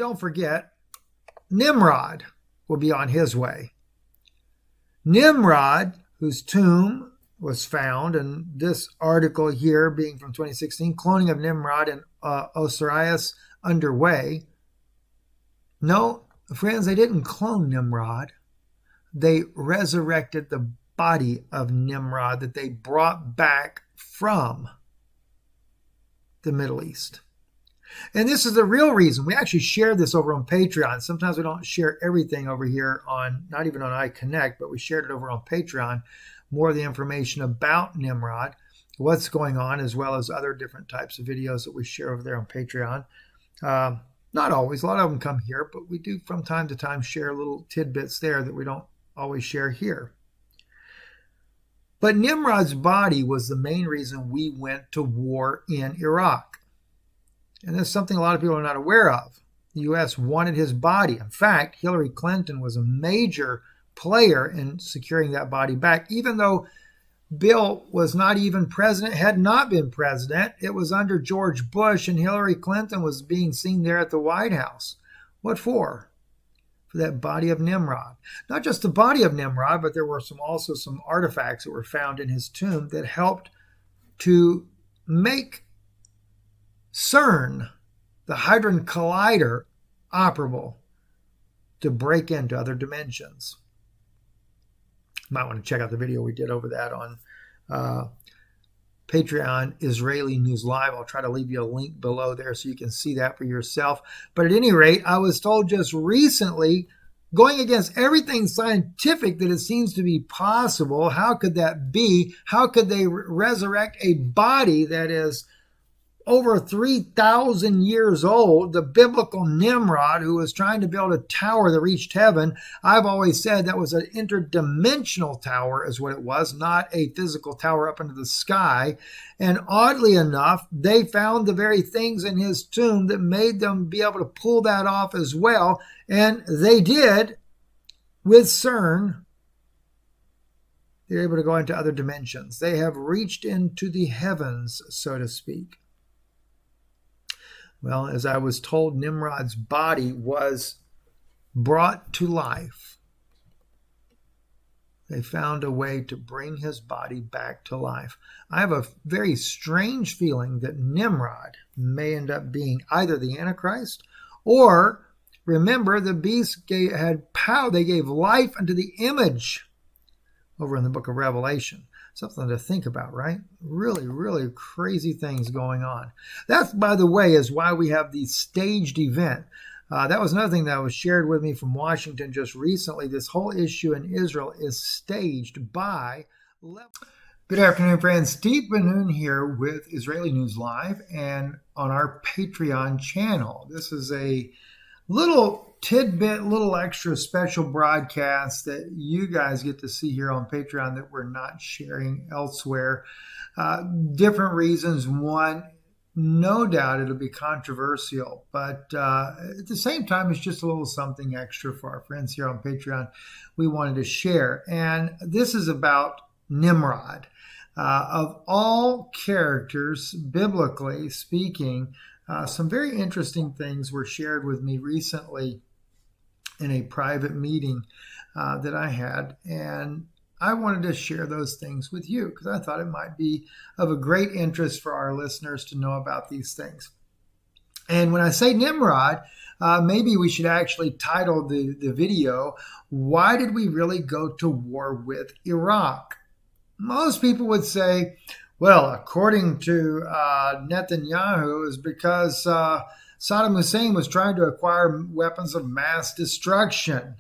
don't forget, Nimrod will be on his way. Nimrod, whose tomb was found, and this article here being from 2016, cloning of Nimrod and Osiris underway. No, friends, they didn't clone Nimrod. They resurrected the body of Nimrod that they brought back from the Middle East. And this is the real reason. We actually share this over on Patreon. Sometimes we don't share everything over here on, not even on iConnect, but we shared it over on Patreon. More of the information about Nimrod, what's going on, as well as other different types of videos that we share over there on Patreon. Not always. A lot of them come here, but we do from time to time share little tidbits there that we don't always share here. But Nimrod's body was the main reason we went to war in Iraq. And that's something a lot of people are not aware of. The U.S. wanted his body. In fact, Hillary Clinton was a major player in securing that body back, even though Bill was not even president, had not been president. It was under George Bush, and Hillary Clinton was being seen there at the White House. What for? For that body of Nimrod. Not just the body of Nimrod, but there were also some artifacts that were found in his tomb that helped to make CERN, the Hadron Collider, operable to break into other dimensions. You might want to check out the video we did over that on Patreon, Israeli News Live. I'll try to leave you a link below there so you can see that for yourself. But at any rate, I was told just recently, going against everything scientific that it seems to be possible, how could that be? How could they resurrect a body that is over 3,000 years old, the biblical Nimrod, who was trying to build a tower that reached heaven? I've always said that was an interdimensional tower is what it was, not a physical tower up into the sky. And oddly enough, they found the very things in his tomb that made them be able to pull that off as well. And they did with CERN. They're able to go into other dimensions. They have reached into the heavens, so to speak. Well, as I was told, Nimrod's body was brought to life. They found a way to bring his body back to life. I have a very strange feeling that Nimrod may end up being either the Antichrist, or, remember, the beast had power. They gave life unto the image over in the book of Revelation. Something to think about, right? Really, really crazy things going on. That, by the way, is why we have the staged event. That was another thing that was shared with me from Washington just recently. This whole issue in Israel is staged by... Good afternoon, friends. Steve Ben-Nun here with Israeli News Live and on our Patreon channel. This is a little tidbit, little extra special broadcast that you guys get to see here on Patreon that we're not sharing elsewhere. Different reasons. One, no doubt it'll be controversial, but at the same time, it's just a little something extra for our friends here on Patreon we wanted to share. And this is about Nimrod. Of all characters, biblically speaking, some very interesting things were shared with me recently in a private meeting that I had, and I wanted to share those things with you because I thought it might be of a great interest for our listeners to know about these things. And when I say Nimrod, maybe we should actually title the video, "Why Did We Really Go to War with Iraq?" Most people would say, well, according to Netanyahu, is because Saddam Hussein was trying to acquire weapons of mass destruction.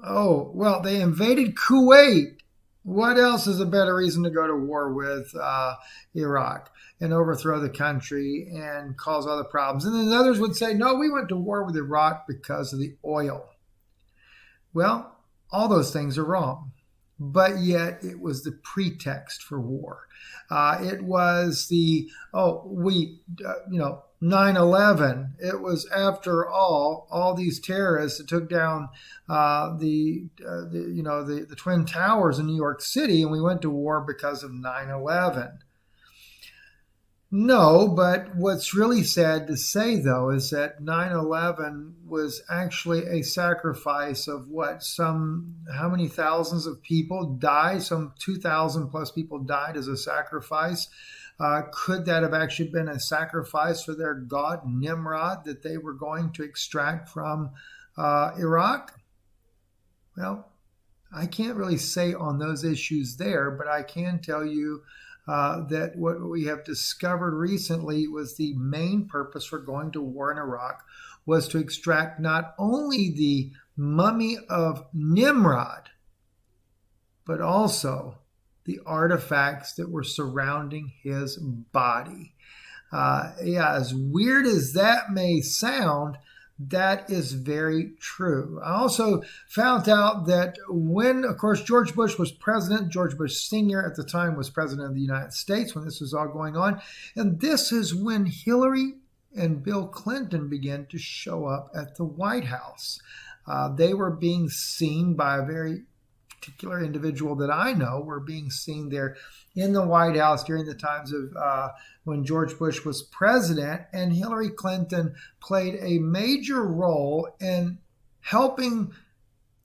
Oh, well, they invaded Kuwait. What else is a better reason to go to war with Iraq and overthrow the country and cause other problems? And then others would say, no, we went to war with Iraq because of the oil. Well, all those things are wrong. But yet it was the pretext for war. It was the, 9/11. It was, after all these terrorists that took down the Twin Towers in New York City, and we went to war because of 9/11. No, but what's really sad to say, though, is that 9/11 was actually a sacrifice of how many thousands of people died? Some 2,000 plus people died as a sacrifice. Could that have actually been a sacrifice for their god Nimrod that they were going to extract from Iraq? Well, I can't really say on those issues there, but I can tell you that what we have discovered recently was the main purpose for going to war in Iraq was to extract not only the mummy of Nimrod, but also the artifacts that were surrounding his body. As weird as that may sound, that is very true. I also found out that when, of course, George Bush was president, George Bush Sr. at the time was president of the United States when this was all going on. And this is when Hillary and Bill Clinton began to show up at the White House. They were being seen by a very particular individual that I know were being seen there in the White House during the times of when George Bush was president, and Hillary Clinton played a major role in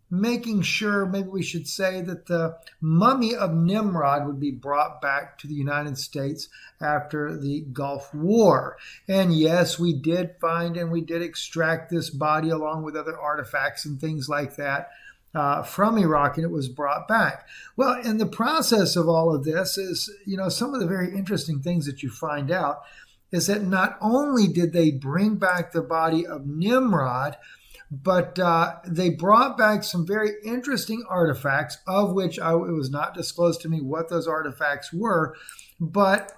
making sure, maybe we should say, that the mummy of Nimrod would be brought back to the United States after the Gulf War. And yes, we did find and we did extract this body along with other artifacts and things like that from Iraq, and it was brought back. Well, in the process of all of this is, some of the very interesting things that you find out is that not only did they bring back the body of Nimrod, but they brought back some very interesting artifacts, of which it was not disclosed to me what those artifacts were. But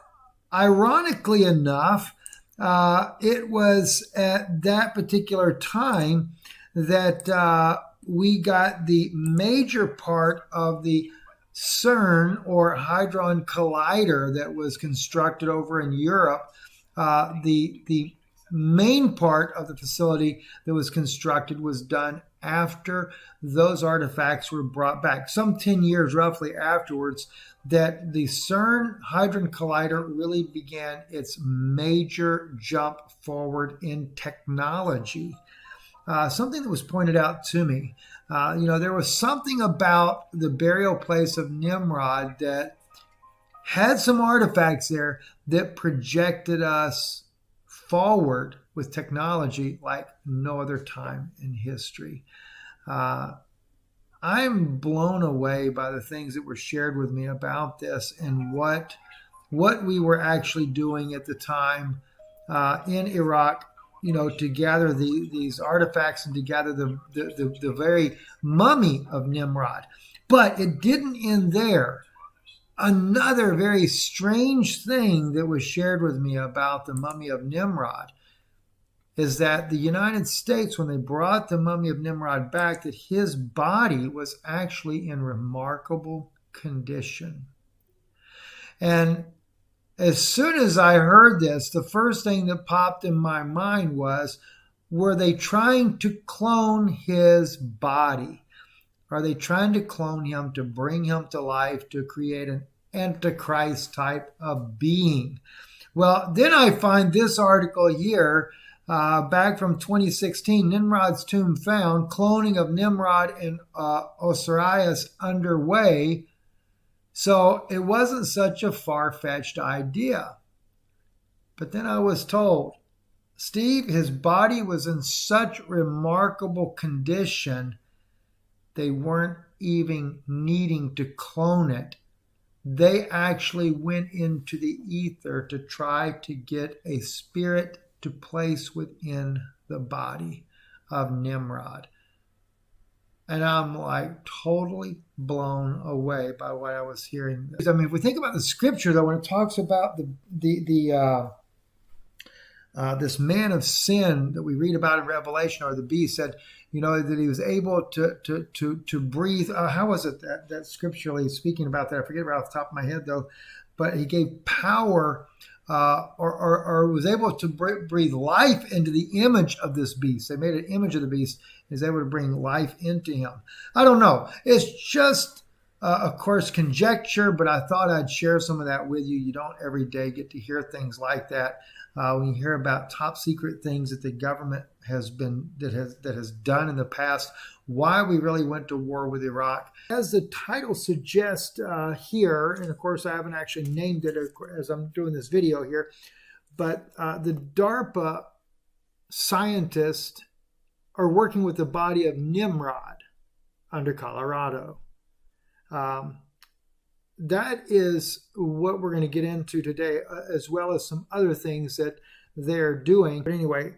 ironically enough, it was at that particular time that we got the major part of the CERN, or Hadron Collider, that was constructed over in Europe. The main part of the facility that was constructed was done after those artifacts were brought back, some 10 years roughly afterwards, that the CERN Hadron Collider really began its major jump forward in technology. Something that was pointed out to me, there was something about the burial place of Nimrod that had some artifacts there that projected us forward with technology like no other time in history. I'm blown away by the things that were shared with me about this and what we were actually doing at the time in Iraq, to gather these artifacts and to gather the very mummy of Nimrod. But it didn't end there. Another very strange thing that was shared with me about the mummy of Nimrod is that the United States, when they brought the mummy of Nimrod back, that his body was actually in remarkable condition. And as soon as I heard this, the first thing that popped in my mind was, were they trying to clone his body? Are they trying to clone him to bring him to life, to create an Antichrist type of being? Well, then I find this article here, back from 2016, Nimrod's tomb found, cloning of Nimrod and Osiris underway. So it wasn't such a far-fetched idea. But then I was told, Steve, his body was in such remarkable condition, they weren't even needing to clone it. They actually went into the ether to try to get a spirit to place within the body of Nimrod. And I'm like totally blown away by what I was hearing. I mean, if we think about the scripture, though, when it talks about this man of sin that we read about in Revelation, or the beast, said, that he was able to breathe. How was it that scripturally speaking about that? I forget right off the top of my head, though. But he gave power, or was able to breathe life into the image of this beast. They made an image of the beast. Is able to bring life into him. I don't know. It's just of course, conjecture, but I thought I'd share some of that with you. You don't every day get to hear things like that. When you hear about top secret things that the government has done in the past, why we really went to war with Iraq. As the title suggests here, and of course I haven't actually named it as I'm doing this video here, but the DARPA scientists are working with the body of Nimrod under Colorado. That is what we're going to get into today, as well as some other things that they're doing. But anyway,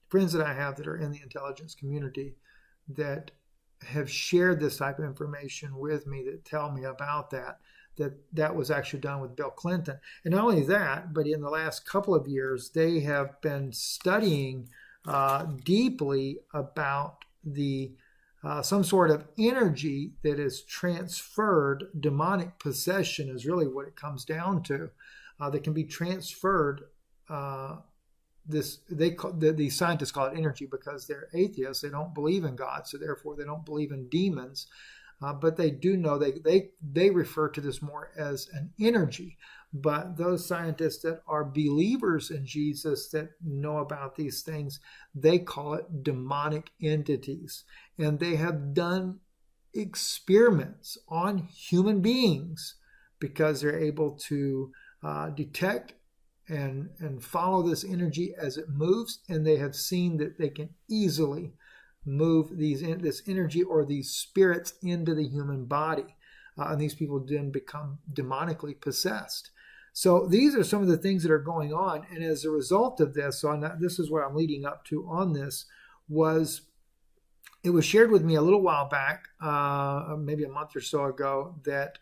friends that I have that are in the intelligence community that have shared this type of information with me, that tell me about that was actually done with Bill Clinton. And not only that, but in the last couple of years, they have been studying deeply about the some sort of energy that is transferred. Demonic possession is really what it comes down to. That can be transferred. These scientists call it energy because they're atheists. They don't believe in God, so therefore they don't believe in demons. But they do know they refer to this more as an energy. But those scientists that are believers in Jesus, that know about these things, they call it demonic entities. And they have done experiments on human beings because they're able to detect and follow this energy as it moves. And they have seen that they can easily move this energy or these spirits into the human body. And these people then become demonically possessed. So these are some of the things that are going on. And as a result of this, this is what I'm leading up to on this, it was shared with me a little while back, maybe a month or so ago, that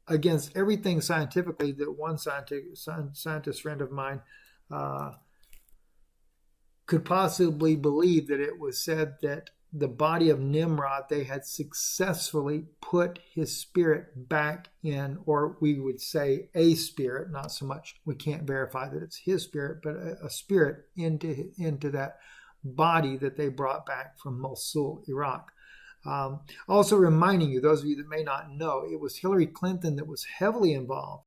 against everything scientifically, that one scientist friend of mine could possibly believe, that it was said that the body of Nimrod, they had successfully put his spirit back in, or we would say a spirit, not so much, we can't verify that it's his spirit, but a spirit into that body that they brought back from Mosul, Iraq. Also reminding you, those of you that may not know, it was Hillary Clinton that was heavily involved